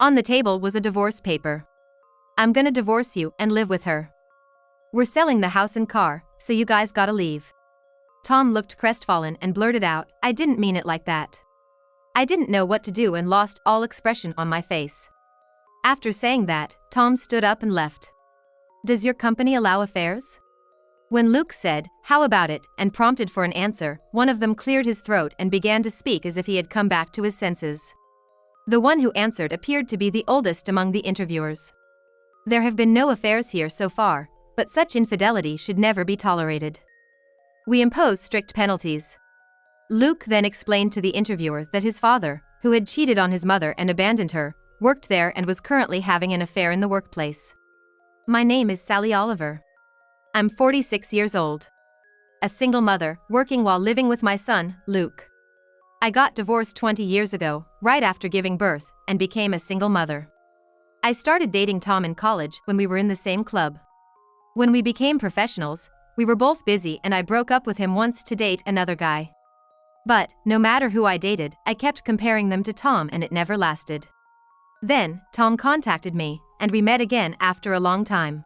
On the table was a divorce paper. "I'm gonna divorce you and live with her. We're selling the house and car, so you guys gotta leave." Tom looked crestfallen and blurted out, "I didn't mean it like that." I didn't know what to do and lost all expression on my face. After saying that, Tom stood up and left. "Does your company allow affairs?" When Luke said, "How about it?" and prompted for an answer, one of them cleared his throat and began to speak as if he had come back to his senses. The one who answered appeared to be the oldest among the interviewers. "There have been no affairs here so far, but such infidelity should never be tolerated. We impose strict penalties." Luke then explained to the interviewer that his father, who had cheated on his mother and abandoned her, worked there and was currently having an affair in the workplace. "My name is Sally Oliver. I'm 46 years old. A single mother, working while living with my son, Luke. I got divorced 20 years ago, right after giving birth, and became a single mother. I started dating Tom in college when we were in the same club. When we became professionals, we were both busy and I broke up with him once to date another guy. But, no matter who I dated, I kept comparing them to Tom and it never lasted. Then, Tom contacted me, and we met again after a long time.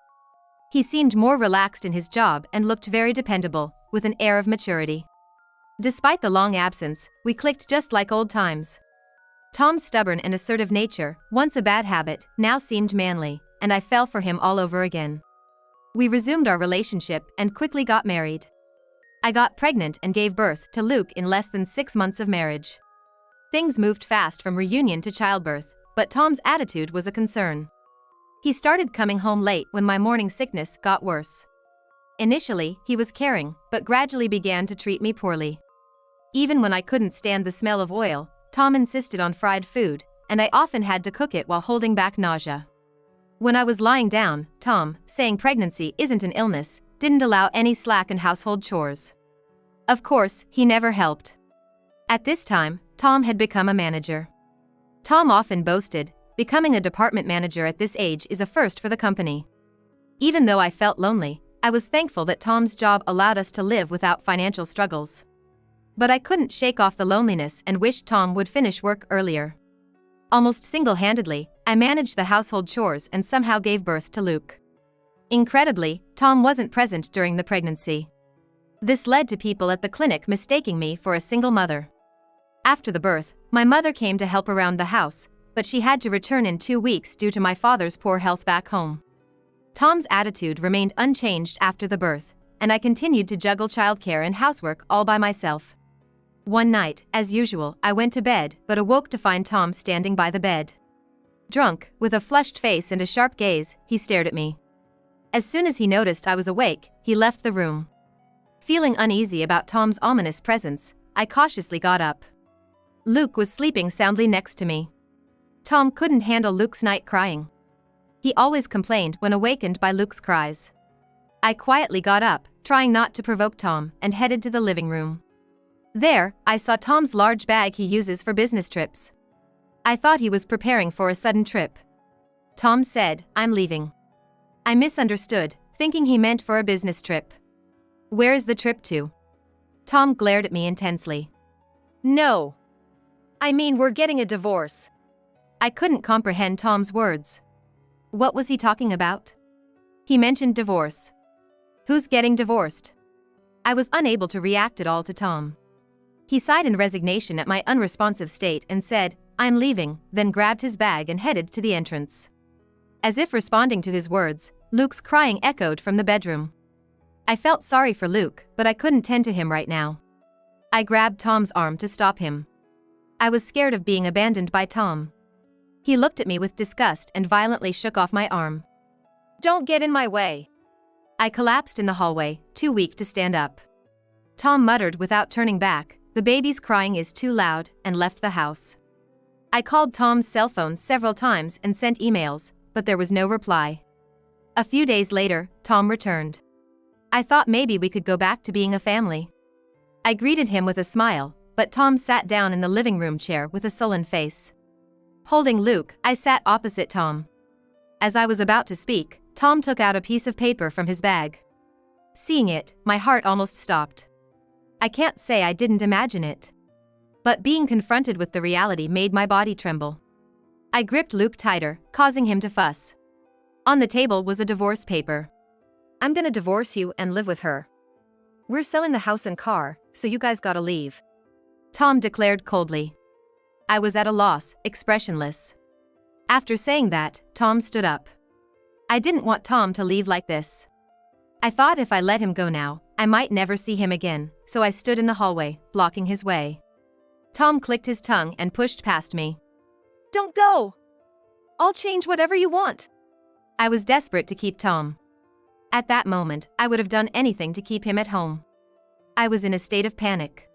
He seemed more relaxed in his job and looked very dependable, with an air of maturity. Despite the long absence, we clicked just like old times. Tom's stubborn and assertive nature, once a bad habit, now seemed manly, and I fell for him all over again. We resumed our relationship and quickly got married. I got pregnant and gave birth to Luke in less than 6 months of marriage. Things moved fast from reunion to childbirth, but Tom's attitude was a concern. He started coming home late when my morning sickness got worse. Initially, he was caring, but gradually began to treat me poorly. Even when I couldn't stand the smell of oil, Tom insisted on fried food, and I often had to cook it while holding back nausea. When I was lying down, Tom, saying pregnancy isn't an illness, didn't allow any slack in household chores. Of course, he never helped. At this time, Tom had become a manager. Tom often boasted, "Becoming a department manager at this age is a first for the company." Even though I felt lonely, I was thankful that Tom's job allowed us to live without financial struggles. But I couldn't shake off the loneliness and wished Tom would finish work earlier. Almost single-handedly, I managed the household chores and somehow gave birth to Luke. Incredibly, Tom wasn't present during the pregnancy. This led to people at the clinic mistaking me for a single mother. After the birth, my mother came to help around the house, but she had to return in 2 weeks due to my father's poor health back home. Tom's attitude remained unchanged after the birth, and I continued to juggle childcare and housework all by myself. One night, as usual, I went to bed but awoke to find Tom standing by the bed. Drunk, with a flushed face and a sharp gaze, he stared at me. As soon as he noticed I was awake, he left the room. Feeling uneasy about Tom's ominous presence, I cautiously got up. Luke was sleeping soundly next to me. Tom couldn't handle Luke's night crying. He always complained when awakened by Luke's cries. I quietly got up, trying not to provoke Tom, and headed to the living room. There, I saw Tom's large bag he uses for business trips. I thought he was preparing for a sudden trip. Tom said, "I'm leaving." I misunderstood, thinking he meant for a business trip. "Where is the trip to?" Tom glared at me intensely. "No. I mean, we're getting a divorce." I couldn't comprehend Tom's words. What was he talking about? He mentioned divorce. Who's getting divorced? I was unable to react at all to Tom. He sighed in resignation at my unresponsive state and said, "I'm leaving," then grabbed his bag and headed to the entrance. As if responding to his words, Luke's crying echoed from the bedroom. I felt sorry for Luke, but I couldn't tend to him right now. I grabbed Tom's arm to stop him. I was scared of being abandoned by Tom. He looked at me with disgust and violently shook off my arm. "Don't get in my way." I collapsed in the hallway, too weak to stand up. Tom muttered without turning back, "The baby's crying is too loud," and left the house. I called Tom's cell phone several times and sent emails, but there was no reply. A few days later, Tom returned. I thought maybe we could go back to being a family. I greeted him with a smile, but Tom sat down in the living room chair with a sullen face. Holding Luke, I sat opposite Tom. As I was about to speak, Tom took out a piece of paper from his bag. Seeing it, my heart almost stopped. I can't say I didn't imagine it. But being confronted with the reality made my body tremble. I gripped Luke tighter, causing him to fuss. On the table was a divorce paper. "I'm gonna divorce you and live with her. We're selling the house and car, so you guys gotta leave," Tom declared coldly. I was at a loss, expressionless. After saying that, Tom stood up. I didn't want Tom to leave like this. I thought if I let him go now, I might never see him again, so I stood in the hallway, blocking his way. Tom clicked his tongue and pushed past me. "Don't go! I'll change whatever you want." I was desperate to keep Tom. At that moment, I would have done anything to keep him at home. I was in a state of panic.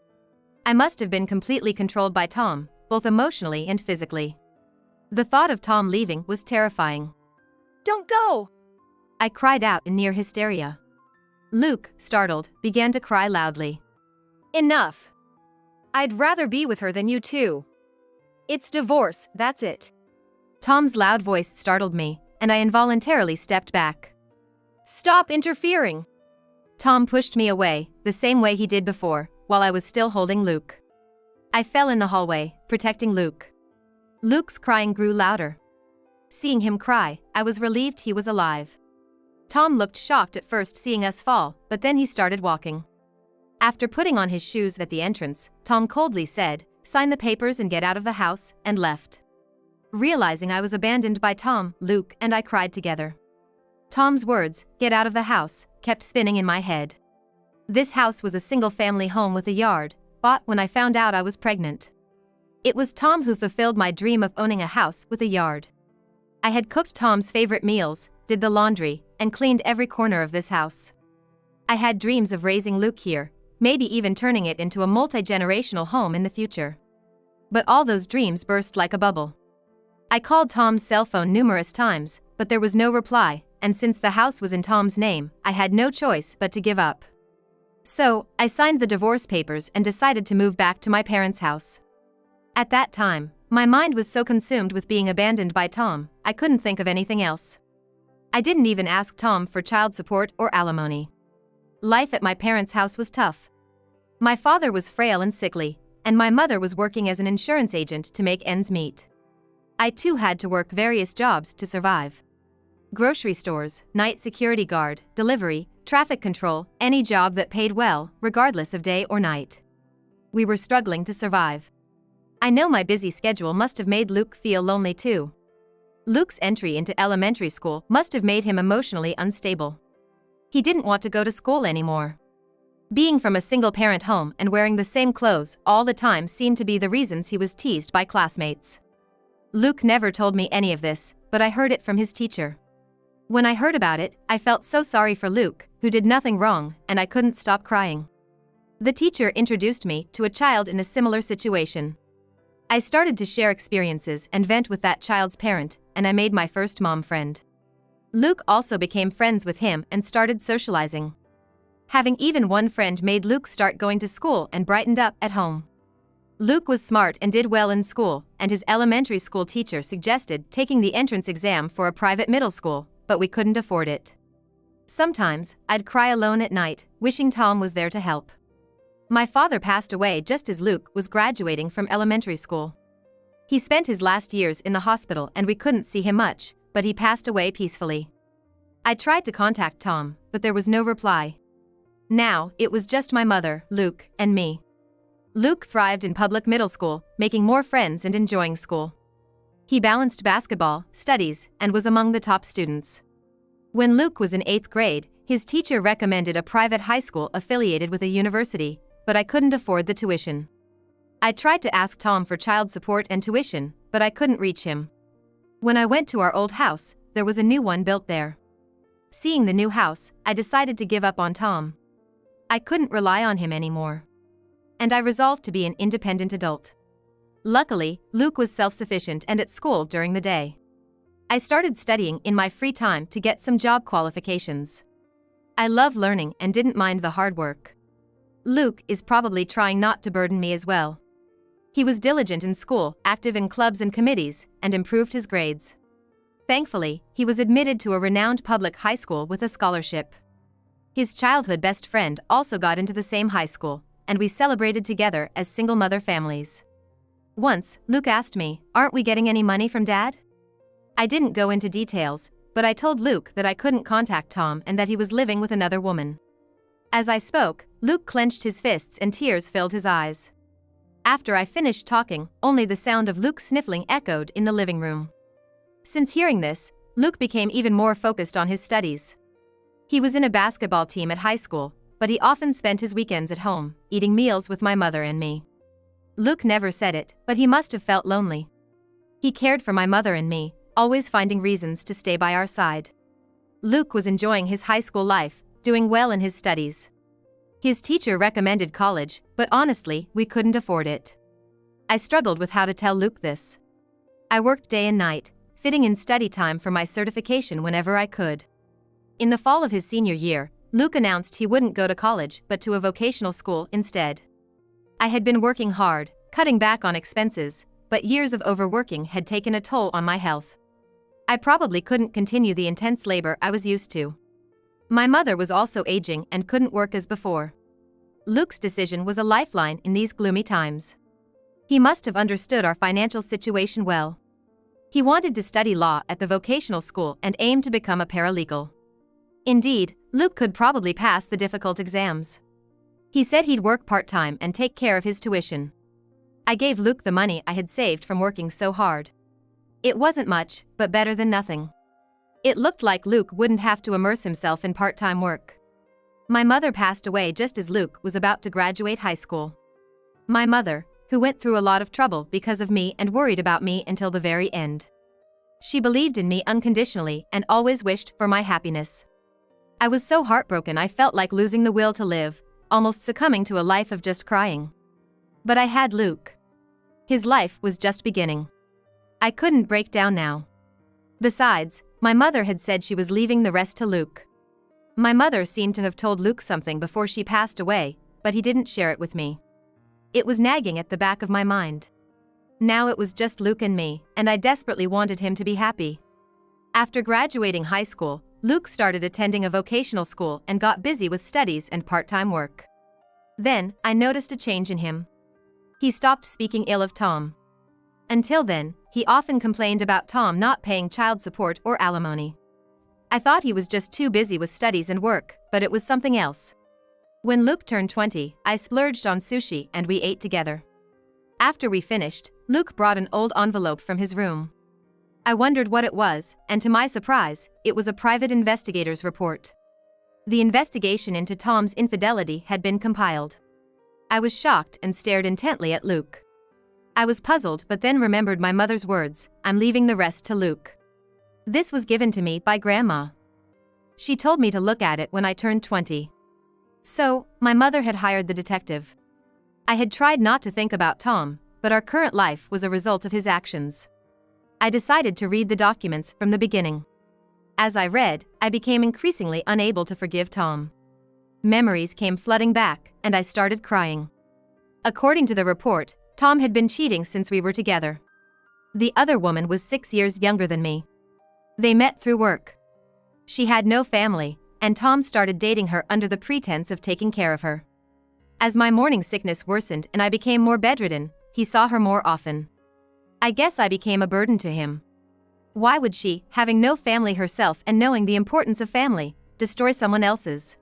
I must have been completely controlled by Tom, both emotionally and physically. The thought of Tom leaving was terrifying. "Don't go!" I cried out in near hysteria. Luke, startled, began to cry loudly. "Enough! I'd rather be with her than you two. It's divorce, that's it." Tom's loud voice startled me, and I involuntarily stepped back. "Stop interfering!" Tom pushed me away, the same way he did before, while I was still holding Luke. I fell in the hallway, protecting Luke. Luke's crying grew louder. Seeing him cry, I was relieved he was alive. Tom looked shocked at first seeing us fall, but then he started walking. After putting on his shoes at the entrance, Tom coldly said, "Sign the papers and get out of the house," and left. Realizing I was abandoned by Tom, Luke and I cried together. Tom's words, "Get out of the house," kept spinning in my head. This house was a single-family home with a yard, bought when I found out I was pregnant. It was Tom who fulfilled my dream of owning a house with a yard. I had cooked Tom's favorite meals, did the laundry, and cleaned every corner of this house. I had dreams of raising Luke here, maybe even turning it into a multi-generational home in the future. But all those dreams burst like a bubble. I called Tom's cell phone numerous times, but there was no reply, and since the house was in Tom's name, I had no choice but to give up. So, I signed the divorce papers and decided to move back to my parents' house. At that time, my mind was so consumed with being abandoned by Tom, I couldn't think of anything else. I didn't even ask Tom for child support or alimony. Life at my parents' house was tough. My father was frail and sickly, and my mother was working as an insurance agent to make ends meet. I too had to work various jobs to survive. Grocery stores, night security guard, delivery, traffic control, any job that paid well, regardless of day or night. We were struggling to survive. I know my busy schedule must have made Luke feel lonely too. Luke's entry into elementary school must have made him emotionally unstable. He didn't want to go to school anymore. Being from a single-parent home and wearing the same clothes all the time seemed to be the reasons he was teased by classmates. Luke never told me any of this, but I heard it from his teacher. When I heard about it, I felt so sorry for Luke, who did nothing wrong, and I couldn't stop crying. The teacher introduced me to a child in a similar situation. I started to share experiences and vent with that child's parent, and I made my first mom friend. Luke also became friends with him and started socializing. Having even one friend made Luke start going to school and brightened up at home. Luke was smart and did well in school, and his elementary school teacher suggested taking the entrance exam for a private middle school, but we couldn't afford it. Sometimes, I'd cry alone at night, wishing Tom was there to help. My father passed away just as Luke was graduating from elementary school. He spent his last years in the hospital and we couldn't see him much, but he passed away peacefully. I tried to contact Tom, but there was no reply. Now, it was just my mother, Luke, and me. Luke thrived in public middle school, making more friends and enjoying school. He balanced basketball, studies, and was among the top students. When Luke was in 8th grade, his teacher recommended a private high school affiliated with a university, but I couldn't afford the tuition. I tried to ask Tom for child support and tuition, but I couldn't reach him. When I went to our old house, there was a new one built there. Seeing the new house, I decided to give up on Tom. I couldn't rely on him anymore. And I resolved to be an independent adult. Luckily, Luke was self-sufficient and at school during the day. I started studying in my free time to get some job qualifications. I love learning and didn't mind the hard work. Luke is probably trying not to burden me as well. He was diligent in school, active in clubs and committees, and improved his grades. Thankfully, he was admitted to a renowned public high school with a scholarship. His childhood best friend also got into the same high school, and we celebrated together as single mother families. Once, Luke asked me, "Aren't we getting any money from Dad?" I didn't go into details, but I told Luke that I couldn't contact Tom and that he was living with another woman. As I spoke, Luke clenched his fists and tears filled his eyes. After I finished talking, only the sound of Luke sniffling echoed in the living room. Since hearing this, Luke became even more focused on his studies. He was in a basketball team at high school, but he often spent his weekends at home, eating meals with my mother and me. Luke never said it, but he must have felt lonely. He cared for my mother and me, always finding reasons to stay by our side. Luke was enjoying his high school life, doing well in his studies. His teacher recommended college, but honestly, we couldn't afford it. I struggled with how to tell Luke this. I worked day and night, fitting in study time for my certification whenever I could. In the fall of his senior year, Luke announced he wouldn't go to college but to a vocational school instead. I had been working hard, cutting back on expenses, but years of overworking had taken a toll on my health. I probably couldn't continue the intense labor I was used to. My mother was also aging and couldn't work as before. Luke's decision was a lifeline in these gloomy times. He must have understood our financial situation well. He wanted to study law at the vocational school and aimed to become a paralegal. Indeed, Luke could probably pass the difficult exams. He said he'd work part-time and take care of his tuition. I gave Luke the money I had saved from working so hard. It wasn't much, but better than nothing. It looked like Luke wouldn't have to immerse himself in part-time work. My mother passed away just as Luke was about to graduate high school. My mother, who went through a lot of trouble because of me and worried about me until the very end. She believed in me unconditionally and always wished for my happiness. I was so heartbroken I felt like losing the will to live, almost succumbing to a life of just crying. But I had Luke. His life was just beginning. I couldn't break down now. Besides, my mother had said she was leaving the rest to Luke. My mother seemed to have told Luke something before she passed away, but he didn't share it with me. It was nagging at the back of my mind. Now it was just Luke and me, and I desperately wanted him to be happy. After graduating high school, Luke started attending a vocational school and got busy with studies and part-time work. Then, I noticed a change in him. He stopped speaking ill of Tom. Until then, he often complained about Tom not paying child support or alimony. I thought he was just too busy with studies and work, but it was something else. When Luke turned 20, I splurged on sushi and we ate together. After we finished, Luke brought an old envelope from his room. I wondered what it was, and to my surprise, it was a private investigator's report. The investigation into Tom's infidelity had been compiled. I was shocked and stared intently at Luke. I was puzzled but then remembered my mother's words, "I'm leaving the rest to Luke." This was given to me by Grandma. She told me to look at it when I turned 20. So, my mother had hired the detective. I had tried not to think about Tom, but our current life was a result of his actions. I decided to read the documents from the beginning. As I read, I became increasingly unable to forgive Tom. Memories came flooding back, and I started crying. According to the report, Tom had been cheating since we were together. The other woman was 6 years younger than me. They met through work. She had no family, and Tom started dating her under the pretense of taking care of her. As my morning sickness worsened and I became more bedridden, he saw her more often. I guess I became a burden to him. Why would she, having no family herself and knowing the importance of family, destroy someone else's?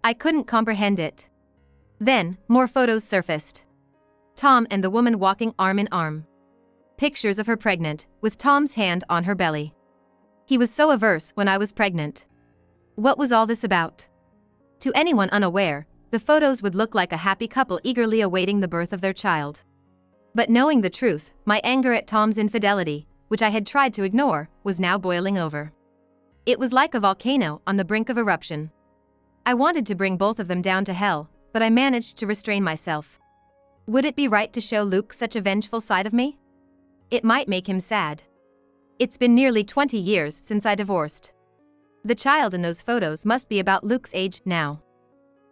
I couldn't comprehend it. Then, more photos surfaced. Tom and the woman walking arm in arm. Pictures of her pregnant, with Tom's hand on her belly. He was so averse when I was pregnant. What was all this about? To anyone unaware, the photos would look like a happy couple eagerly awaiting the birth of their child. But knowing the truth, my anger at Tom's infidelity, which I had tried to ignore, was now boiling over. It was like a volcano on the brink of eruption. I wanted to bring both of them down to hell, but I managed to restrain myself. Would it be right to show Luke such a vengeful side of me? It might make him sad. It's been nearly 20 years since I divorced. The child in those photos must be about Luke's age now.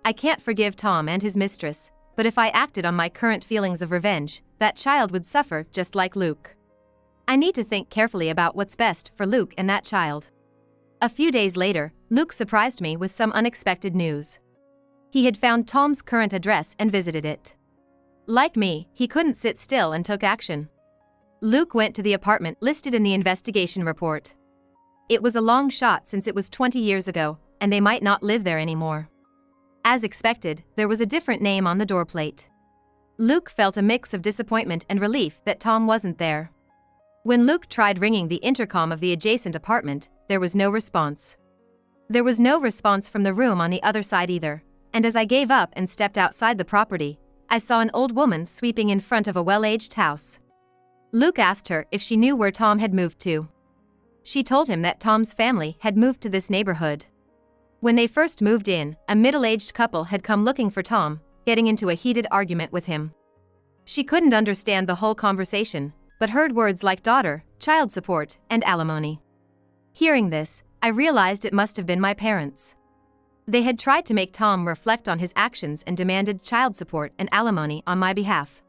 I can't forgive Tom and his mistress, but if I acted on my current feelings of revenge, that child would suffer just like Luke. I need to think carefully about what's best for Luke and that child. A few days later, Luke surprised me with some unexpected news. He had found Tom's current address and visited it. Like me, he couldn't sit still and took action. Luke went to the apartment listed in the investigation report. It was a long shot since it was 20 years ago, and they might not live there anymore. As expected, there was a different name on the door plate. Luke felt a mix of disappointment and relief that Tom wasn't there. When Luke tried ringing the intercom of the adjacent apartment, there was no response. There was no response from the room on the other side either, and as I gave up and stepped outside the property, I saw an old woman sweeping in front of a well-aged house. Luke asked her if she knew where Tom had moved to. She told him that Tom's family had moved to this neighborhood. When they first moved in, a middle-aged couple had come looking for Tom, getting into a heated argument with him. She couldn't understand the whole conversation, but heard words like daughter, child support, and alimony. Hearing this, I realized it must have been my parents. They had tried to make Tom reflect on his actions and demanded child support and alimony on my behalf.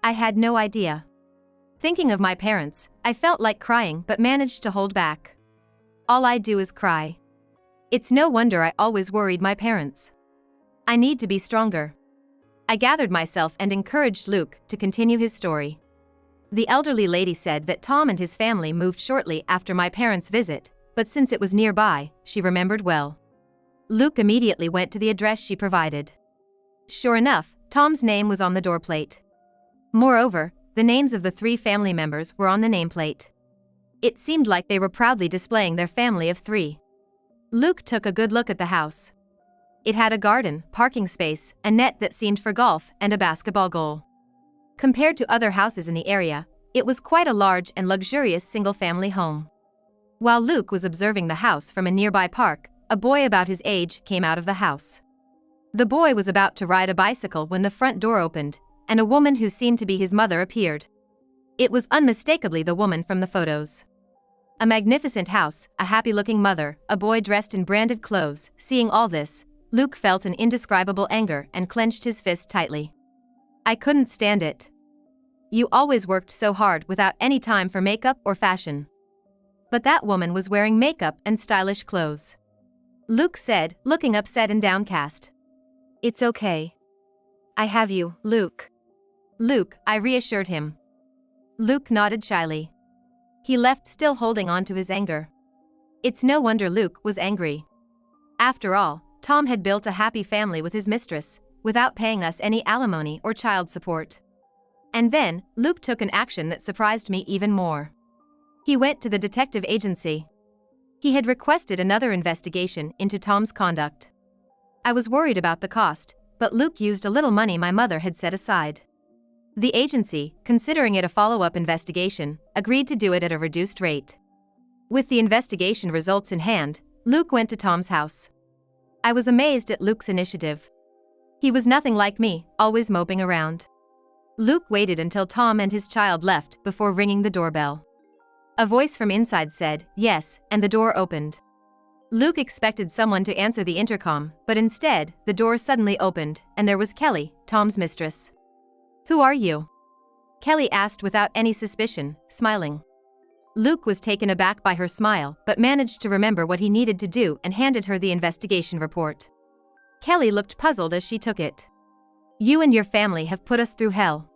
I had no idea. Thinking of my parents, I felt like crying but managed to hold back. All I do is cry. It's no wonder I always worried my parents. I need to be stronger. I gathered myself and encouraged Luke to continue his story. The elderly lady said that Tom and his family moved shortly after my parents' visit, but since it was nearby, she remembered well. Luke immediately went to the address she provided. Sure enough, Tom's name was on the door plate. Moreover, the names of the 3 family members were on the nameplate. It seemed like they were proudly displaying their family of 3. Luke took a good look at the house. It had a garden, parking space, a net that seemed for golf, and a basketball goal. Compared to other houses in the area, it was quite a large and luxurious single-family home. While Luke was observing the house from a nearby park, a boy about his age came out of the house. The boy was about to ride a bicycle when the front door opened, and a woman who seemed to be his mother appeared. It was unmistakably the woman from the photos. A magnificent house, a happy-looking mother, a boy dressed in branded clothes. Seeing all this, Luke felt an indescribable anger and clenched his fist tightly. I couldn't stand it. You always worked so hard without any time for makeup or fashion. But that woman was wearing makeup and stylish clothes. Luke said, looking upset and downcast. It's okay. I have you, Luke. Luke, I reassured him. Luke nodded shyly. He left still holding on to his anger. It's no wonder Luke was angry. After all, Tom had built a happy family with his mistress, without paying us any alimony or child support. And then, Luke took an action that surprised me even more. He went to the detective agency. He had requested another investigation into Tom's conduct. I was worried about the cost, but Luke used a little money my mother had set aside. The agency, considering it a follow-up investigation, agreed to do it at a reduced rate. With the investigation results in hand, Luke went to Tom's house. I was amazed at Luke's initiative. He was nothing like me, always moping around. Luke waited until Tom and his child left before ringing the doorbell. A voice from inside said, "Yes," and the door opened. Luke expected someone to answer the intercom, but instead, the door suddenly opened, and there was Kelly, Tom's mistress. "Who are you?" Kelly asked without any suspicion, smiling. Luke was taken aback by her smile, but managed to remember what he needed to do and handed her the investigation report. Kelly looked puzzled as she took it. "You and your family have put us through hell.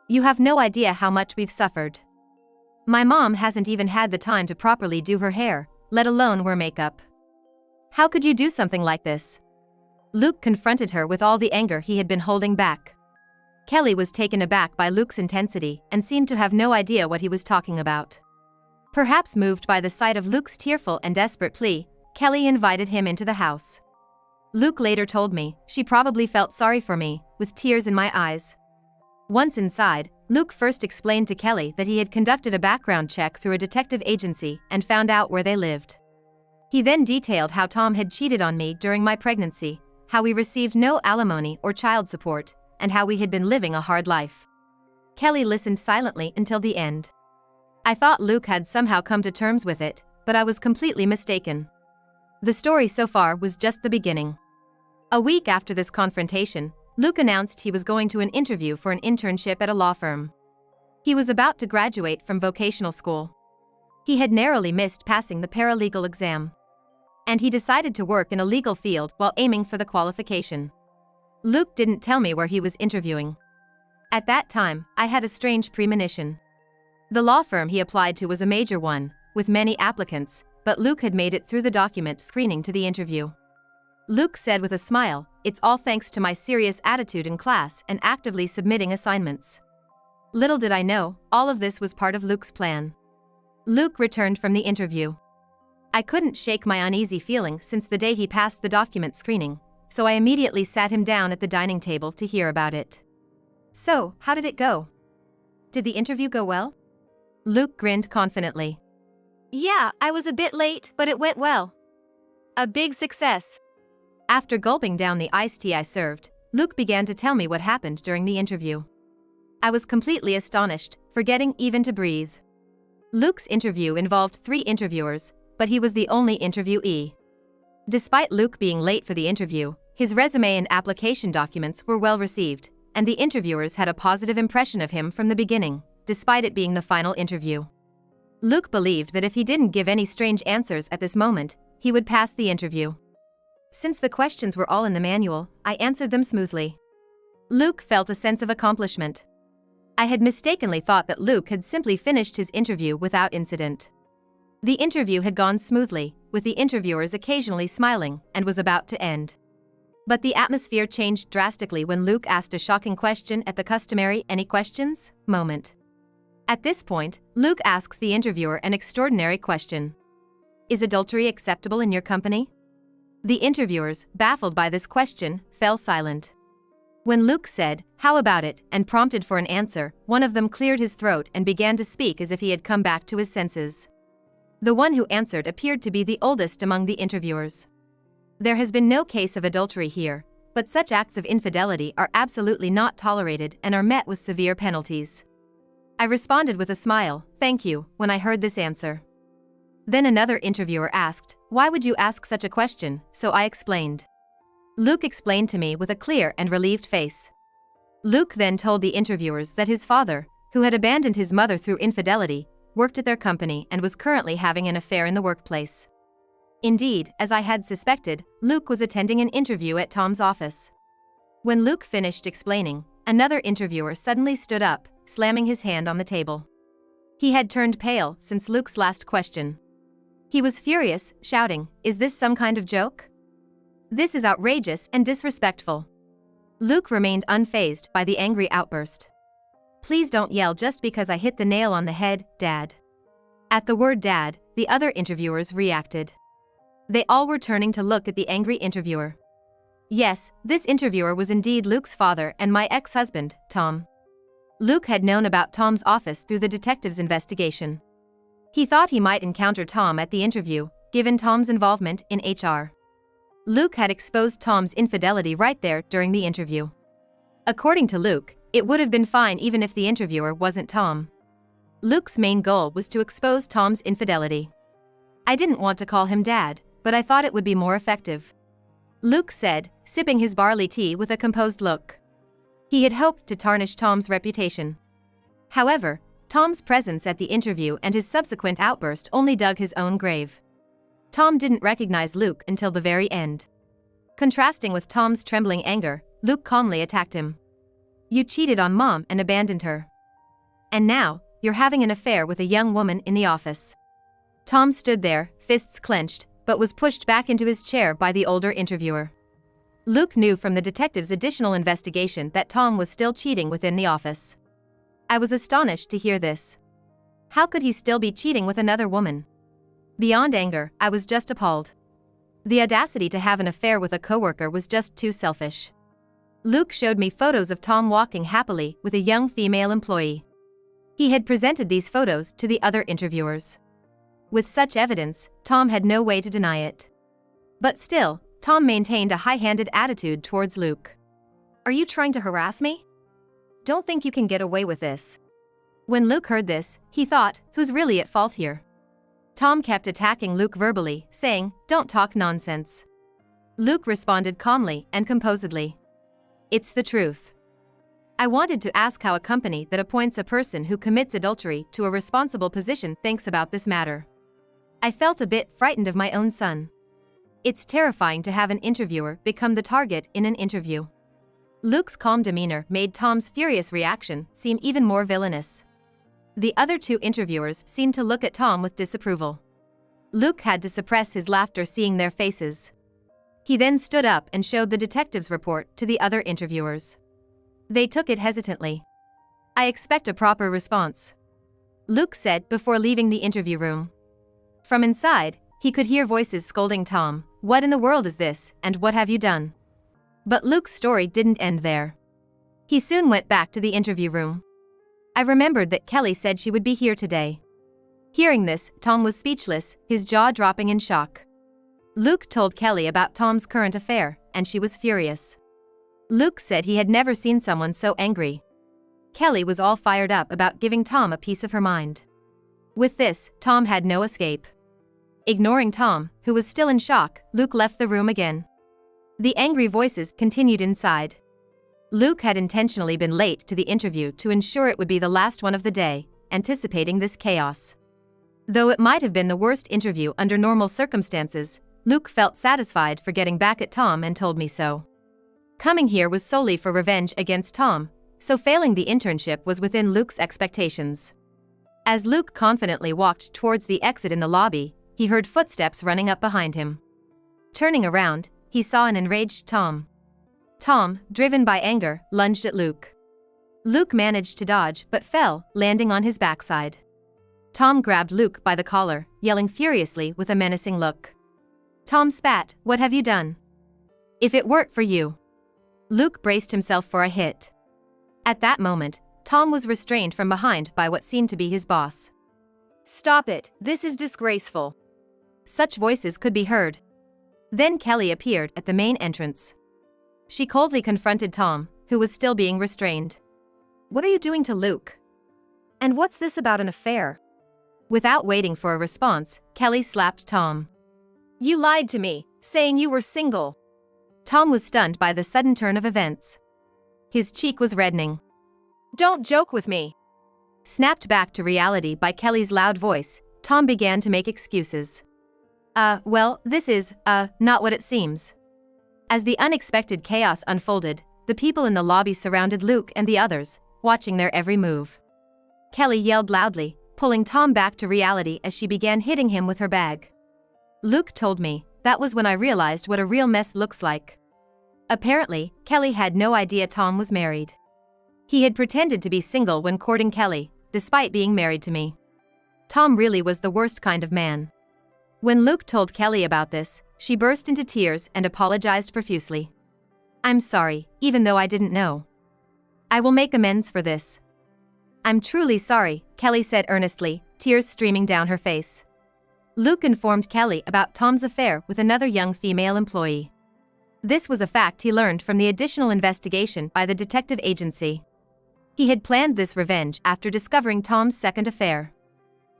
You have no idea how much we've suffered. My mom hasn't even had the time to properly do her hair, let alone wear makeup. How could you do something like this?" Luke confronted her with all the anger he had been holding back. Kelly was taken aback by Luke's intensity and seemed to have no idea what he was talking about. Perhaps moved by the sight of Luke's tearful and desperate plea, Kelly invited him into the house. Luke later told me, she probably felt sorry for me, with tears in my eyes. Once inside, Luke first explained to Kelly that he had conducted a background check through a detective agency and found out where they lived. He then detailed how Tom had cheated on me during my pregnancy, how we received no alimony or child support, and how we had been living a hard life. Kelly listened silently until the end. I thought Luke had somehow come to terms with it, but I was completely mistaken. The story so far was just the beginning. A week after this confrontation, Luke announced he was going to an interview for an internship at a law firm. He was about to graduate from vocational school. He had narrowly missed passing the paralegal exam. And he decided to work in a legal field while aiming for the qualification. Luke didn't tell me where he was interviewing. At that time, I had a strange premonition. The law firm he applied to was a major one, with many applicants, but Luke had made it through the document screening to the interview. Luke said with a smile, "It's all thanks to my serious attitude in class and actively submitting assignments." Little did I know, all of this was part of Luke's plan. Luke returned from the interview. I couldn't shake my uneasy feeling since the day he passed the document screening, so I immediately sat him down at the dining table to hear about it. "So, how did it go? Did the interview go well?" Luke grinned confidently. "Yeah, I was a bit late, but it went well. A big success." After gulping down the iced tea I served, Luke began to tell me what happened during the interview. I was completely astonished, forgetting even to breathe. Luke's interview involved 3 interviewers, but he was the only interviewee. Despite Luke being late for the interview, his resume and application documents were well received, and the interviewers had a positive impression of him from the beginning, despite it being the final interview. Luke believed that if he didn't give any strange answers at this moment, he would pass the interview. Since the questions were all in the manual, I answered them smoothly. Luke felt a sense of accomplishment. I had mistakenly thought that Luke had simply finished his interview without incident. The interview had gone smoothly, with the interviewers occasionally smiling, and was about to end. But the atmosphere changed drastically when Luke asked a shocking question at the customary "any questions?" moment. At this point, Luke asks the interviewer an extraordinary question. "Is adultery acceptable in your company?" The interviewers, baffled by this question, fell silent. When Luke said, "How about it?" and prompted for an answer, one of them cleared his throat and began to speak as if he had come back to his senses. The one who answered appeared to be the oldest among the interviewers. "There has been no case of adultery here, but such acts of infidelity are absolutely not tolerated and are met with severe penalties." I responded with a smile, "Thank you," when I heard this answer. Then another interviewer asked, "Why would you ask such a question?" So I explained. Luke explained to me with a clear and relieved face. Luke then told the interviewers that his father, who had abandoned his mother through infidelity, worked at their company and was currently having an affair in the workplace. Indeed, as I had suspected, Luke was attending an interview at Tom's office. When Luke finished explaining, another interviewer suddenly stood up, slamming his hand on the table. He had turned pale since Luke's last question. He was furious, shouting, "Is this some kind of joke? This is outrageous and disrespectful." Luke remained unfazed by the angry outburst. "Please don't yell just because I hit the nail on the head, Dad." At the word Dad, the other interviewers reacted. They all were turning to look at the angry interviewer. Yes, this interviewer was indeed Luke's father and my ex-husband, Tom. Luke had known about Tom's office through the detective's investigation. He thought he might encounter Tom at the interview, given Tom's involvement in HR. Luke had exposed Tom's infidelity right there during the interview. According to Luke, it would have been fine even if the interviewer wasn't Tom. Luke's main goal was to expose Tom's infidelity. I didn't want to call him Dad, but I thought it would be more effective. Luke said, sipping his barley tea with a composed look. He had hoped to tarnish Tom's reputation. However, Tom's presence at the interview and his subsequent outburst only dug his own grave. Tom didn't recognize Luke until the very end. Contrasting with Tom's trembling anger, Luke calmly attacked him. "You cheated on Mom and abandoned her. And now, you're having an affair with a young woman in the office." Tom stood there, fists clenched, but was pushed back into his chair by the older interviewer. Luke knew from the detective's additional investigation that Tom was still cheating within the office. I was astonished to hear this. How could he still be cheating with another woman? Beyond anger, I was just appalled. The audacity to have an affair with a coworker was just too selfish. Luke showed me photos of Tom walking happily with a young female employee. He had presented these photos to the other interviewers. With such evidence, Tom had no way to deny it. But still, Tom maintained a high-handed attitude towards Luke. "Are you trying to harass me? Don't think you can get away with this." When Luke heard this, he thought, who's really at fault here? Tom kept attacking Luke verbally, saying, "Don't talk nonsense." Luke responded calmly and composedly. "It's the truth. I wanted to ask how a company that appoints a person who commits adultery to a responsible position thinks about this matter. I felt a bit frightened of my own son. It's terrifying to have an interviewer become the target in an interview." Luke's calm demeanor made Tom's furious reaction seem even more villainous. The other two interviewers seemed to look at Tom with disapproval. Luke had to suppress his laughter seeing their faces. He then stood up and showed the detective's report to the other interviewers. They took it hesitantly. "I expect a proper response," Luke said before leaving the interview room. From inside, he could hear voices scolding Tom, "What in the world is this, and what have you done?" But Luke's story didn't end there. He soon went back to the interview room. "I remembered that Kelly said she would be here today." Hearing this, Tom was speechless, his jaw dropping in shock. Luke told Kelly about Tom's current affair, and she was furious. Luke said he had never seen someone so angry. Kelly was all fired up about giving Tom a piece of her mind. With this, Tom had no escape. Ignoring Tom, who was still in shock, Luke left the room again. The angry voices continued inside. Luke had intentionally been late to the interview to ensure it would be the last one of the day, anticipating this chaos. Though it might have been the worst interview under normal circumstances, Luke felt satisfied for getting back at Tom and told me so. Coming here was solely for revenge against Tom, so failing the internship was within Luke's expectations. As Luke confidently walked towards the exit in the lobby, he heard footsteps running up behind him. Turning around, he saw an enraged Tom. Tom, driven by anger, lunged at Luke. Luke managed to dodge but fell, landing on his backside. Tom grabbed Luke by the collar, yelling furiously with a menacing look. Tom spat, "What have you done? If it weren't for you." Luke braced himself for a hit. At that moment, Tom was restrained from behind by what seemed to be his boss. "Stop it, this is disgraceful." Such voices could be heard. Then Kelly appeared at the main entrance. She coldly confronted Tom, who was still being restrained. "What are you doing to Luke? And what's this about an affair?" Without waiting for a response, Kelly slapped Tom. "You lied to me, saying you were single." Tom was stunned by the sudden turn of events. His cheek was reddening. "Don't joke with me." Snapped back to reality by Kelly's loud voice, Tom began to make excuses. Well, this is, not what it seems." As the unexpected chaos unfolded, the people in the lobby surrounded Luke and the others, watching their every move. Kelly yelled loudly, pulling Tom back to reality as she began hitting him with her bag. Luke told me, "That was when I realized what a real mess looks like." Apparently, Kelly had no idea Tom was married. He had pretended to be single when courting Kelly, despite being married to me. Tom really was the worst kind of man. When Luke told Kelly about this, she burst into tears and apologized profusely. "I'm sorry, even though I didn't know. I will make amends for this." "I'm truly sorry," Kelly said earnestly, tears streaming down her face. Luke informed Kelly about Tom's affair with another young female employee. This was a fact he learned from the additional investigation by the detective agency. He had planned this revenge after discovering Tom's second affair.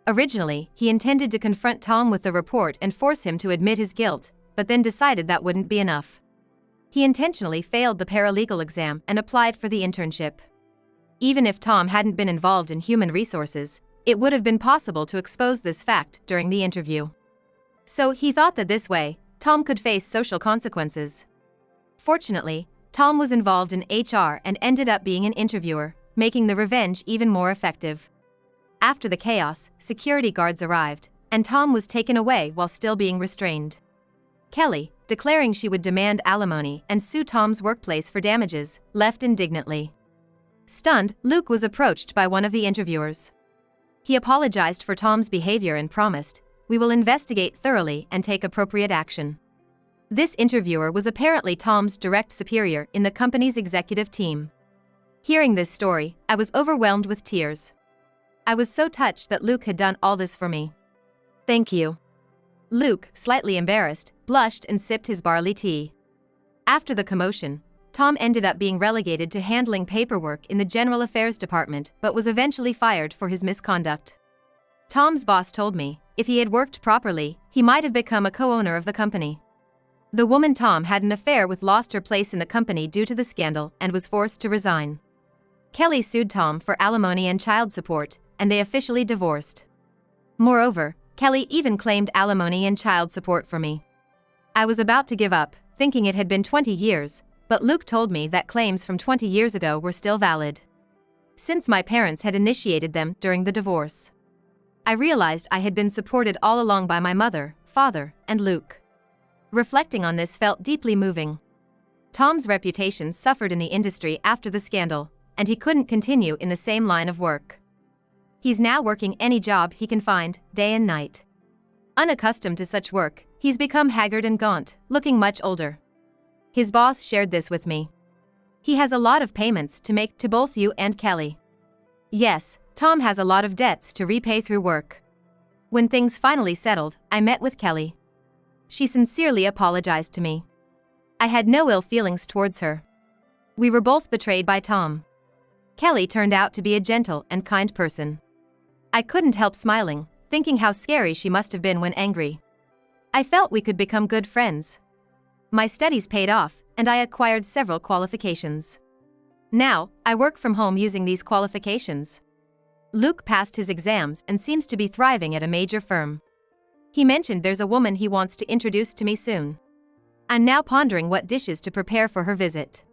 Originally, he intended to confront Tom with the report and force him to admit his guilt, but then decided that wouldn't be enough. He intentionally failed the paralegal exam and applied for the internship. Even if Tom hadn't been involved in human resources, it would have been possible to expose this fact during the interview. So he thought that this way, Tom could face social consequences. Fortunately, Tom was involved in HR and ended up being an interviewer, making the revenge even more effective. After the chaos, security guards arrived, and Tom was taken away while still being restrained. Kelly, declaring she would demand alimony and sue Tom's workplace for damages, left indignantly. Stunned, Luke was approached by one of the interviewers. He apologized for Tom's behavior and promised, "We will investigate thoroughly and take appropriate action." This interviewer was apparently Tom's direct superior in the company's executive team. Hearing this story, I was overwhelmed with tears. I was so touched that Luke had done all this for me. "Thank you." Luke, slightly embarrassed, blushed and sipped his barley tea. After the commotion, Tom ended up being relegated to handling paperwork in the General Affairs Department but was eventually fired for his misconduct. Tom's boss told me, if he had worked properly, he might have become a co-owner of the company. The woman Tom had an affair with lost her place in the company due to the scandal and was forced to resign. Kelly sued Tom for alimony and child support, and they officially divorced. Moreover, Kelly even claimed alimony and child support for me. I was about to give up, thinking it had been 20 years, but Luke told me that claims from 20 years ago were still valid, since my parents had initiated them during the divorce. I realized I had been supported all along by my mother, father, and Luke. Reflecting on this felt deeply moving. Tom's reputation suffered in the industry after the scandal, and he couldn't continue in the same line of work. He's now working any job he can find, day and night. Unaccustomed to such work, he's become haggard and gaunt, looking much older. His boss shared this with me. He has a lot of payments to make to both you and Kelly. Yes, Tom has a lot of debts to repay through work. When things finally settled, I met with Kelly. She sincerely apologized to me. I had no ill feelings towards her. We were both betrayed by Tom. Kelly turned out to be a gentle and kind person. I couldn't help smiling, thinking how scary she must have been when angry. I felt we could become good friends. My studies paid off, and I acquired several qualifications. Now, I work from home using these qualifications. Luke passed his exams and seems to be thriving at a major firm. He mentioned there's a woman he wants to introduce to me soon. I'm now pondering what dishes to prepare for her visit.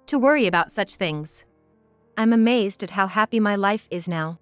To worry about such things. I'm amazed at how happy my life is now.